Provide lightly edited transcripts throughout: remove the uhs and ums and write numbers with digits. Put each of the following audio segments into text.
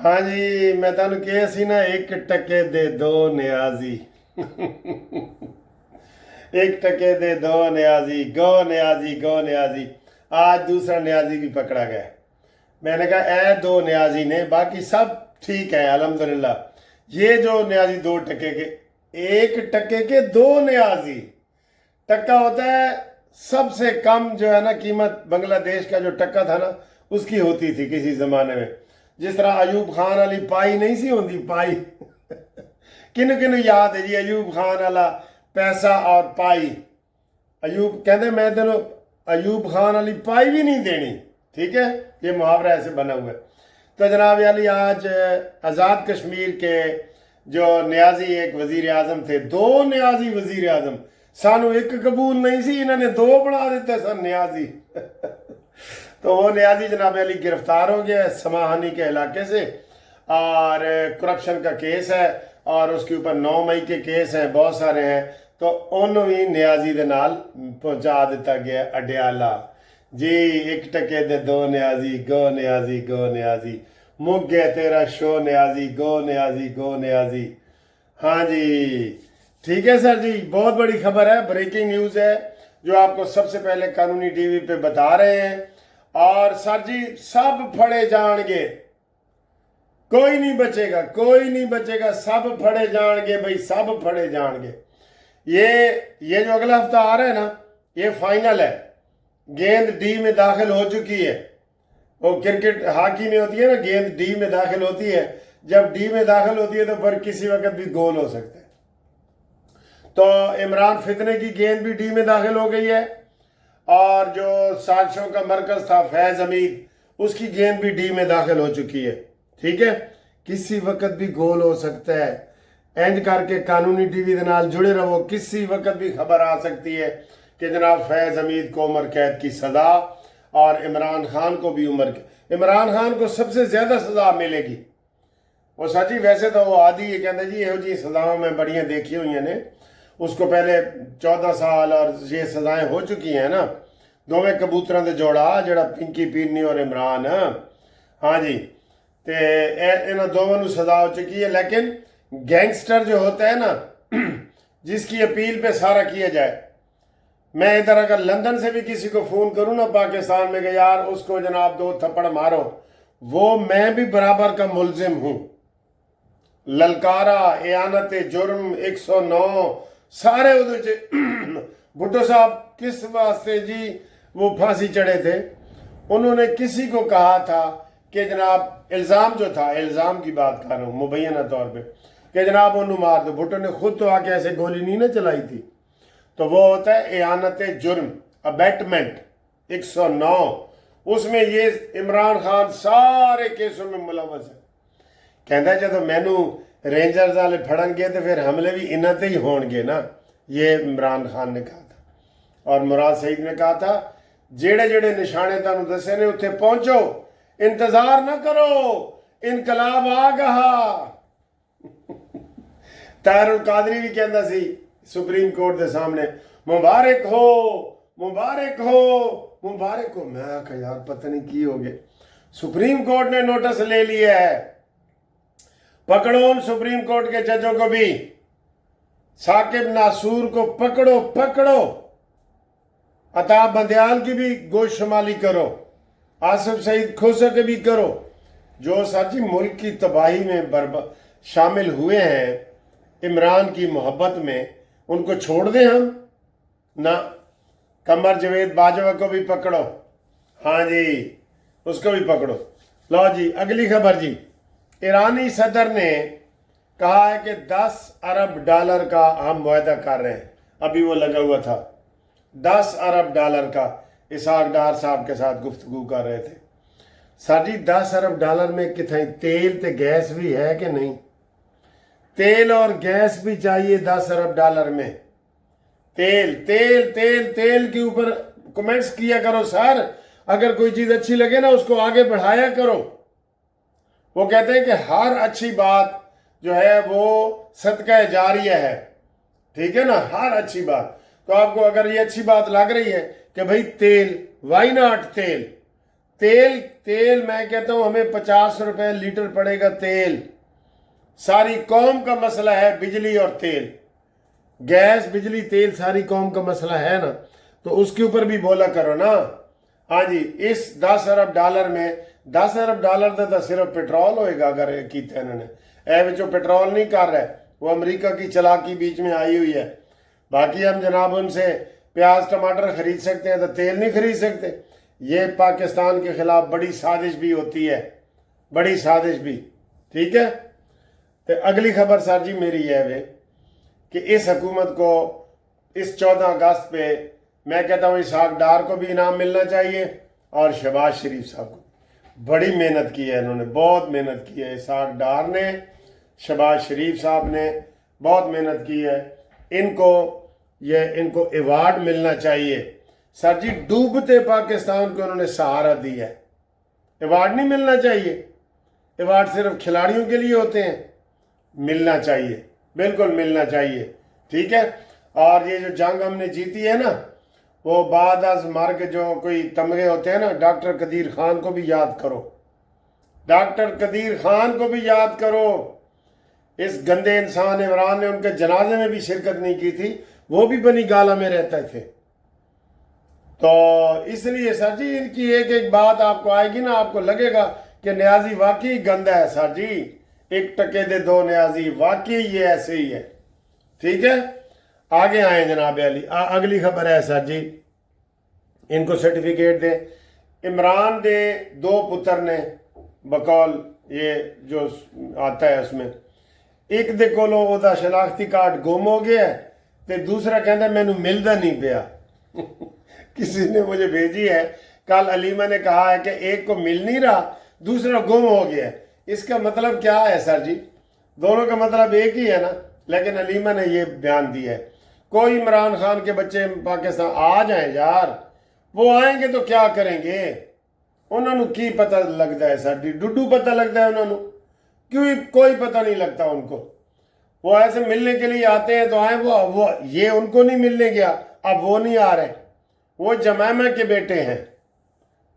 ਹਾਂ ਜੀ, ਮੈਂ ਤੁਹਾਨੂੰ ਕਿਹਾ ਸੀ ਨਾ, 1 ਟਕੇ ਦੇ ਦੋ ਨਿਆਜ਼ੀ। 1 टके दे दो न्याजी, गो न्याजी, गो न्याजी। आज दूसरा न्याजी भी पकड़ा गया। मैंने कहा ए दो न्याजी ने, बाकी सब ठीक है अल्हम्दुलिल्लाह। ये जो न्याजी 2 टके के, 1 टके के दो न्याजी। टक्का होता है सबसे कम जो है ना कीमत, बांग्लादेश का जो टक्का था ना उसकी होती थी किसी जमाने में। जिस तरह अयूब खान वाली पाई नहीं सी होती पाई। किन किन याद है जी अयूब खान वाला पैसा और पाई। अयूब कहते मैं तेन अयूब खान वाली पाई भी नहीं देनी। ठीक है, ये मुहावरा ऐसे बना हुआ है। तो जनाब अली, आज आज़ाद कश्मीर के जो न्याजी एक वजीर आजम थे, 2 न्याजी वजीर आजम। सानू 1 कबूल नहीं सी, इन्होंने 2 बना देते सन न्याजी। तो वो न्याजी जनाब अली गिरफ्तार हो गया समाहानी के इलाके से, और करप्शन का केस है, और उसके ऊपर 9 मई के केस हैं, बहुत सारे हैं। तो उन्होंने भी न्याजी दे नाल पहुंचा दिता गया अडियाला जी। 1 टके दे दो न्याजी, गो न्याजी, गो न्याजी। मुक गया तेरा शो न्याजी, गो न्याजी, गो न्याजी। हाँ जी, ठीक है सर जी, बहुत बड़ी खबर है, ब्रेकिंग न्यूज़ है जो आपको सबसे पहले कानूनी टीवी पे बता रहे हैं। और सर जी, सब फड़े जाएंगे, कोई नहीं बचेगा, कोई नहीं बचेगा, सब फड़े जाएंगे भाई, सब फड़े जाएंगे। ये जो अगला हफ्ता आ रहा है ना, ये फाइनल है। गेंद डी में दाखिल हो चुकी है। वो क्रिकेट हॉकी में होती है ना, गेंद डी में दाखिल होती है। जब डी में दाखिल होती है तो फिर किसी वक्त भी गोल हो सकता है। तो इमरान फितने की गेंद भी डी में दाखिल हो गई है, और जो साजिशों का मरकज था फैज हमीद, उसकी गेंद भी डी में दाखिल हो चुकी है। ठीक है, किसी वक्त भी गोल हो सकता है। इंज करके कानूनी टीवी के नाल जुड़े रहो, किसी वक्त भी खबर आ सकती है कि जनाब फैज हमीद को उम्र कैद की सजा, और इमरान खान को भी इमरान खान को सबसे ज्यादा सजा मिलेगी। वो सची वैसे तो वो आदि ये कहते जी यहो जी सजाओं में बड़ियां देखी हुई ने। उसको पहले 14 साल और ये सजाएं हो चुकी हैं ना, दोवें कबूतरों के जोड़ा जड़ा पिंकी पीरनी और इमरान। हाँ जी, तो इन दोनों को सजा हो चुकी है। लेकिन गैंगस्टर जो होता है ना, जिसकी अपील पे सारा किया जाए, मैं इधर अगर लंदन से भी किसी को फोन करूं ना पाकिस्तान में कि यार उसको जनाब 2 थप्पड़ मारो, वो मैं भी बराबर का मुलजिम हूं। ललकारा, एयानत जुर्म, 109 सारे उधर भुट्टो साहब किस वास्ते जी वो फांसी चढ़े थे। उन्होंने किसी को कहा था कि जनाब इल्ज़ाम जो था, इल्ज़ाम की बात कर रहा हूँ मुबैना तौर पे, कि जनाब उन्होंने मार दो। भुट्टो ने खुद तो आके ऐसे गोली नहीं ना चलाई थी। तो वो होता है एयानत जुर्म, अबेटमेंट 109। उसमें ये इमरान खान सारे केसों में मुलवस है। कहता है जो मैनू रेंजर्स वाले फड़न गए तो फिर हमले भी इन्होंने ही होंगे ना, ये इमरान खान ने कहा था। और मुराद सईद ने कहा था जेड़े जेड़े निशाने तुहानू दसे ने उत्थे पहुंचो, इंतजार ना करो, इनकलाब आ गया। तारुल कादरी भी कहता सी सुप्रीम कोर्ट के सामने, मुबारक हो, मुबारक हो, मुबारक हो। मैं आखा यार पता नहीं की हो गया। सुप्रीम कोर्ट ने नोटिस ले लिया है, पकड़ो उन सुप्रीम कोर्ट के जजों को भी, साकिब नासूर को पकड़ो, पकड़ो, अताब बंदयाल की भी गोशमाली करो, आसिफ सईद खोसा के भी करो, जो साथी मुल्क की तबाही में शामिल हुए हैं इमरान की मोहब्बत में, उनको छोड़ दें हम ना। कमर जवेद बाजवा को भी पकड़ो, हाँ जी, उसको भी पकड़ो। लो जी, अगली खबर जी। ईरानी सदर ने कहा है कि 10 अरब डॉलर का हम मुआहदा कर रहे हैं। अभी वो लगा हुआ था 10 अरब डॉलर का। इसहाक डार साहब के साथ गुफ्तगू कर रहे थे। सर जी 10 अरब डॉलर में कितने तेल ते गैस भी है कि नहीं? तेल और गैस भी चाहिए 10 अरब डॉलर में। तेल तेल तेल तेल के ऊपर कमेंट्स किया करो सर। अगर कोई चीज अच्छी लगे ना उसको आगे बढ़ाया करो। वो कहते हैं कि हर अच्छी बात जो है वो सदका जारिया है। ठीक है ना, हर अच्छी बात। तो आपको अगर ये अच्छी बात लग रही है कि भाई तेल, वाई नॉट तेल, तेल मैं कहता हूं हमें 50 रुपए लीटर पड़ेगा तेल। सारी कौम का मसला है बिजली और तेल, गैस बिजली तेल सारी कौम का मसला है ना, तो उसके ऊपर भी बोला करो ना। हाँ जी, इस 10 अरब डॉलर में 10 अरब डॉलर का तो सिर्फ पेट्रोल होएगा अगर किया इन्होंने, जो पेट्रोल नहीं कर रहा है वो अमेरिका की चालाकी बीच में आई हुई है। बाकी हम जनाब उनसे प्याज टमाटर खरीद सकते हैं तो तेल नहीं खरीद सकते। ये पाकिस्तान के खिलाफ बड़ी साजिश भी होती है, बड़ी साजिश भी। ठीक है, तो अगली खबर सर जी मेरी है वे कि इस हुकूमत को इस 14 अगस्त पे मैं कहता हूँ इसहाक डार को भी इनाम मिलना चाहिए और शहबाज शरीफ साहब को। बड़ी मेहनत की है इन्होंने, बहुत मेहनत की है। इसहाक डार ने, शहबाज शरीफ साहब ने बहुत मेहनत की है। इनको अवार्ड मिलना चाहिए सर जी। डूबते पाकिस्तान को उन्होंने सहारा दिया है, अवार्ड नहीं मिलना चाहिए। अवार्ड सिर्फ खिलाड़ियों के लिए होते हैं, मिलना चाहिए, बिल्कुल मिलना चाहिए। ठीक है, और ये जो जंग हमने जीती है ना, वो बाद अज मर के जो कोई तमगे होते हैं ना, डॉक्टर कदीर खान को भी याद करो, डॉक्टर कदीर खान को भी याद करो। इस गंदे इंसान इमरान ने उनके जनाजे में भी शिरकत नहीं की थी, वो भी बनी गाला में रहते थे। तो इसलिए सर जी इनकी एक एक बात आपको आएगी ना, आपको लगेगा कि न्याजी वाकई गंदा है सर जी। 1 टके दे 2 न्याजी, वाकई ये ऐसे ही है। ठीक है, आगे आए जनाब अली। अगली खबर है सर जी, इनको सर्टिफिकेट दे। इमरान दे 2 पुत्र ने बकौल ये जो आता है उसमें, एक दे कोलों ओदा शनाख्ती कार्ड गुम हो गया ते दूसरा कहता मैनू मिलता नहीं पिया। किसी ने मुझे भेजी है, कल अलीमा ने कहा है कि एक को मिल नहीं रहा, दूसरा गुम हो गया। इसका मतलब क्या है सर जी? दोनों का मतलब एक ही है ना, लेकिन अलीमा ने ये बयान दिया है। कोई इमरान खान के बच्चे पाकिस्तान आ जाएं यार, वो आएंगे तो क्या करेंगे? उन्होंने की पता लगता है सर जी, डुडू पता लगता है उन्होंने, क्यों कोई पता नहीं लगता उनको। वो ऐसे मिलने के लिए आते हैं तो आए, वो ये उनको नहीं मिलने गया, अब वो नहीं आ रहे। वो जमायमा के बेटे हैं,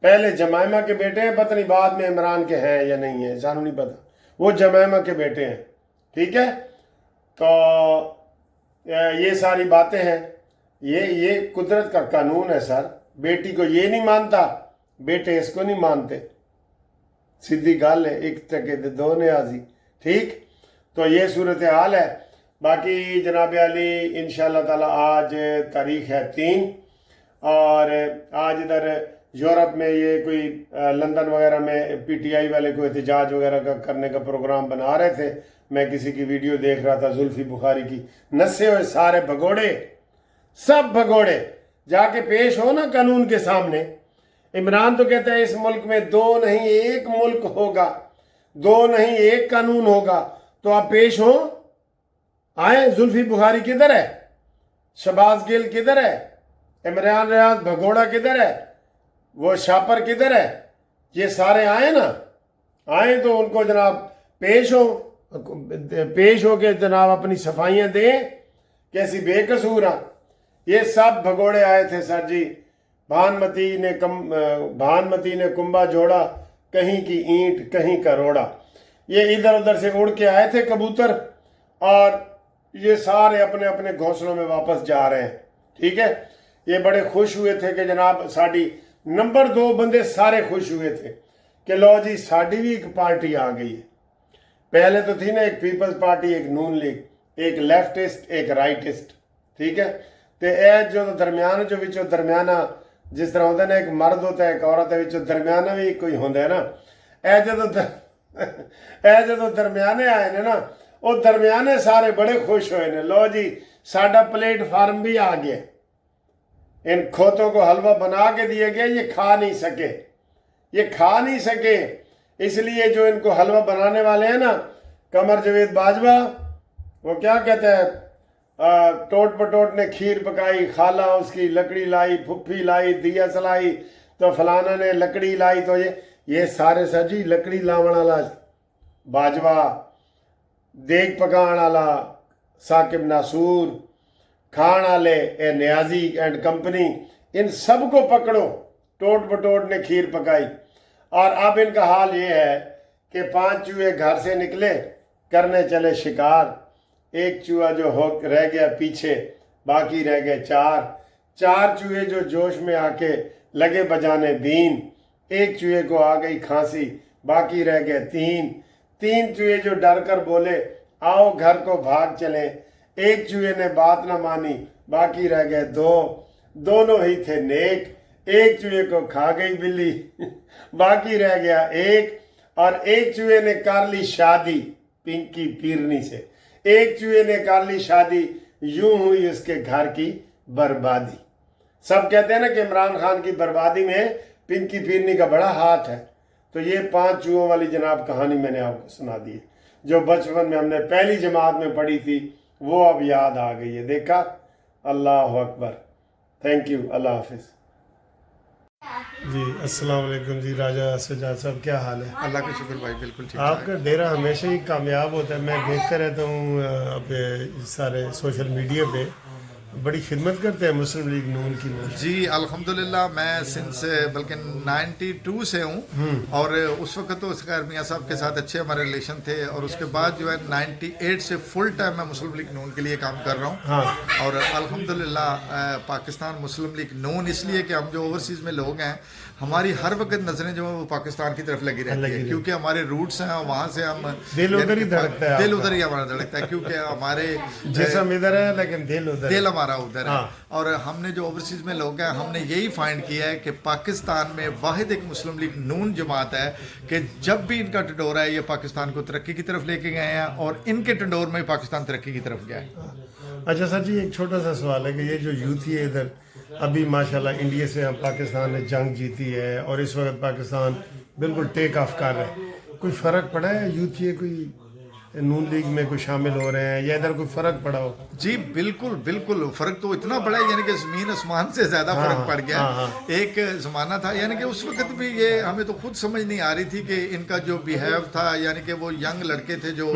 पहले जमायमा के बेटे हैं, पता नहीं बाद में इमरान के हैं या नहीं है, सानू नहीं पता। वो जमायमा के बेटे हैं। ठीक है, तो ये सारी बातें हैं। ये कुदरत का कानून है सर। बेटी को ये नहीं मानता, बेटे इसको नहीं मानते, सीधी गल है। 1 टके दे 2 न्याजी। ठीक, तो ये सूरत हाल है। बाकी जनाब अली इंशाअल्लाह ताला आज तारीख है 3, और आज इधर यूरोप में ये कोई लंदन वगैरह में PTI वाले को एहतजाज वगैरह का करने का प्रोग्राम बना रहे थे। मैं किसी की वीडियो देख रहा था, जुल्फी बुखारी की। नस्से हुए सारे भगोड़े, सब भगोड़े जाके पेश हो ना कानून के सामने। इमरान तो कहता है इस मुल्क में 2 नहीं 1 मुल्क होगा, 2 नहीं 1 कानून होगा। तो आप पेश हो, आए। जुल्फी बुखारी किधर है? शहबाज गिल किधर है? इमरान रियाज भगोड़ा किधर है? वो शापर किधर है? ये सारे आए ना, आए तो उनको जनाब पेश हो के जनाब अपनी सफाइयां दें, कैसी बेकसूर हैं। ये सब भगोड़े आए थे सर जी। भानमती ने कुंभा जोड़ा, कहीं की ईंट कहीं का रोड़ा। ये इधर उधर से उड़ के आए थे कबूतर, और ये सारे अपने अपने घोंसलों में वापस जा रहे हैं। ठीक है, ये बड़े खुश हुए थे कि जनाब साड़ी नंबर 2 बंदे सारे खुश हुए थे कि लो जी साड़ी भी एक पार्टी आ गई है। पहले तो थी ना एक पीपल्स पार्टी, एक नून लीग, एक लेफ्टिस्ट, एक राइटिस्ट। ठीक है, तो यह जो दरम्यान जो विचों दरम्याना, जिस तरह होता है ना, एक मर्द होता है एक औरत है, विचों दरम्याना भी कोई होता है ना। जो दरम्याने आए ने ना, वो दरम्याने सारे बड़े खुश हुए ने। लो जी साडा प्लेटफार्म भी आ गया। इन खोतों को हलवा बना के दिया गया, ये खा नहीं सके। इसलिए जो इनको हलवा बनाने वाले हैं ना, कमर जवेद बाजवा, वो क्या कहते हैं, टोट पटोट ने खीर पकाई, खाला उसकी लकड़ी लाई, फुफ्फी लाई, दिया सलाई, तो फलाना ने लकड़ी लाई। तो ये सारे सजी लकड़ी लावण वाला बाजवा, देग पकाण वाला साकिब नासूर, खान वाले ए न्याजी एंड कंपनी, इन सब को पकड़ो। टोट पटोट ने खीर पकाई, اور اب ان کا حال یہ ہے کہ 5 چوہے گھر سے نکلے کرنے چلے شکار، ایک چوہا جو ہو رہ گیا پیچھے، باقی رہ گئے 4 چوہے جو جوش میں آ کے لگے بجانے بین، ایک چوہے کو آ گئی کھانسی، باقی رہ گئے 3 چوہے جو ڈر کر بولے آؤ گھر کو بھاگ چلیں، ایک چوہے نے بات نہ مانی، باقی رہ گئے 2 دونوں ہی تھے نیک، ایک چوہے کو کھا گئی بلی باقی رہ گیا 1 اور ایک چوہے نے کر لی شادی پنکی پیرنی سے، ایک چوہے نے کر لی شادی، یوں ہوئی اس کے گھر کی بربادی۔ سب کہتے ہیں نا کہ عمران خان کی بربادی میں پنکی پیرنی کا بڑا ہاتھ ہے، تو یہ 5 چوہوں والی جناب کہانی میں نے آپ کو سنا دی ہے، جو بچپن میں ہم نے پہلی جماعت میں پڑھی تھی، وہ اب یاد آ گئی ہے۔ دیکھا، اللہ اکبر، تھینک یو، اللہ حافظ۔ جی السلام علیکم جی، راجہ سجاد صاحب کیا حال ہے؟ اللہ کا شکر بھائی، بالکل ٹھیک۔ آپ کا ڈیرا ہمیشہ ہی کامیاب ہوتا ہے، میں دیکھتا رہتا ہوں سارے سوشل میڈیا پہ، بڑی خدمت کرتے ہیں مسلم لیگ نون کی۔ جی الحمدللہ، میں سنس بلکہ 92 سے ہوں، اور اس وقت تو خیر میاں صاحب کے ساتھ اچھے ہمارے ریلیشن تھے، اور اس کے بعد جو ہے 98 سے فل ٹائم میں مسلم لیگ نون کے لیے کام کر رہا ہوں، اور الحمدللہ پاکستان مسلم لیگ نون، اس لیے کہ ہم جو اوورسیز میں لوگ ہیں، ہماری ہر وقت نظریں جو ہیں وہ پاکستان کی طرف لگی رہتی ہیں، کیونکہ ہمارے روٹس ہیں، وہاں سے ہم دل ادھر ہی دھڑکتا ہے، دل ادھر ہی ہمارا دھڑکتا ہے، کیونکہ ہمارے جسم ادھر ہے لیکن دل ہمارا ادھر ہے۔ اور ہم نے جو اوورسیز میں لوگ ہیں، ہم نے یہی فائنڈ کیا ہے کہ پاکستان میں واحد ایک مسلم لیگ نون جماعت ہے کہ جب بھی ان کا ٹنڈورا ہے، یہ پاکستان کو ترقی کی طرف لے کے گئے ہیں، اور ان کے ٹنڈور میں پاکستان ترقی کی طرف گیا ہے۔ اچھا سر جی، ایک چھوٹا سا سوال ہے کہ یہ جو یوتھ ہے ادھر، ابھی ماشاءاللہ انڈیا سے پاکستان نے جنگ جیتی ہے، اور اس وقت پاکستان بالکل ٹیک آف کر رہا ہے، کوئی فرق پڑا ہے یوتھ یہ کوئی نون لیگ میں کوئی شامل ہو رہے ہیں، یا ادھر کوئی فرق پڑا ہو؟ جی بالکل بالکل، فرق تو اتنا بڑا ہے، یعنی کہ زمین آسمان سے زیادہ فرق پڑ گیا۔ ایک زمانہ تھا، یعنی کہ اس وقت بھی یہ ہمیں تو خود سمجھ نہیں آ رہی تھی کہ ان کا جو بیہیو تھا، یعنی کہ وہ ینگ لڑکے تھے، جو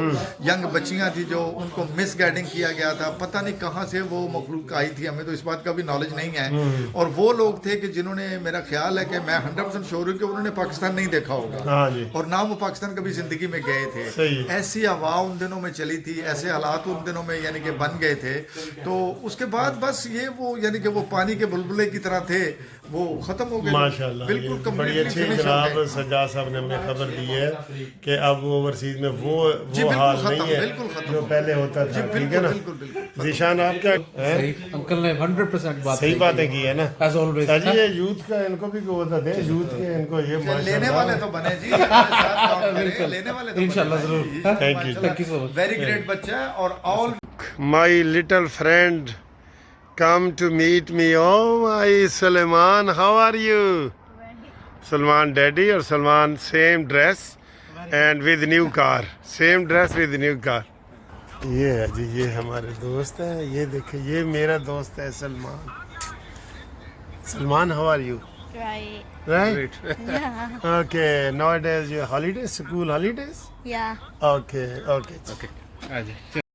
ینگ بچیاں تھیں، جو ان کو مس گائیڈنگ کیا گیا تھا، پتہ نہیں کہاں سے وہ مخلوق آئی تھی، ہمیں تو اس بات کا بھی نالج نہیں ہے، اور وہ لوگ تھے کہ جنہوں نے، میرا خیال ہے کہ میں 100% شور ہوں کہ انہوں نے پاکستان نہیں دیکھا ہوگا، اور نہ وہ پاکستان کبھی زندگی میں گئے تھے۔ ایسی ہوا ان دنوں میں چلی تھی، ایسے حالات ان دنوں میں یعنی کہ بن گئے تھے، تو اس کے بعد بس یہ وہ یعنی کہ وہ پانی کے بلبلے کی طرح تھے، وہ ختم ہو گئے ماشاءاللہ۔ بالکل بڑی اچھی جناب سجاد صاحب نے ہمیں خبر دی ہے کہ اب اوورسیز میں وہ حال نہیں ہے جو پہلے ہوتا تھا، ٹھیک ہے نا؟ ذیشان آپ کیا انکل نے 100% بات صحیح باتیں کی ہے نا؟ ایز آلویز جی یہ یوتھ کا ان کو بھی قوت ہے، یوتھ کے ان کو یہ لینے والے تو بنے جی، لینے والے انشاءاللہ ضرور۔ تھینک یو، ویری گریٹ بچہ ہے، اور آل my little friend come to meet me. Oh my Salman, how are you? Salman daddy or Salman same dress and with new car, same dress with new car. یہ ہے جی، یہ ہمارے دوست ہیں، یہ دیکھیں، یہ میرا دوست ہے Salman. Salman how are you? Right? Okay, nowadays your holidays, school holidays? Yeah. Okay. آ جائے۔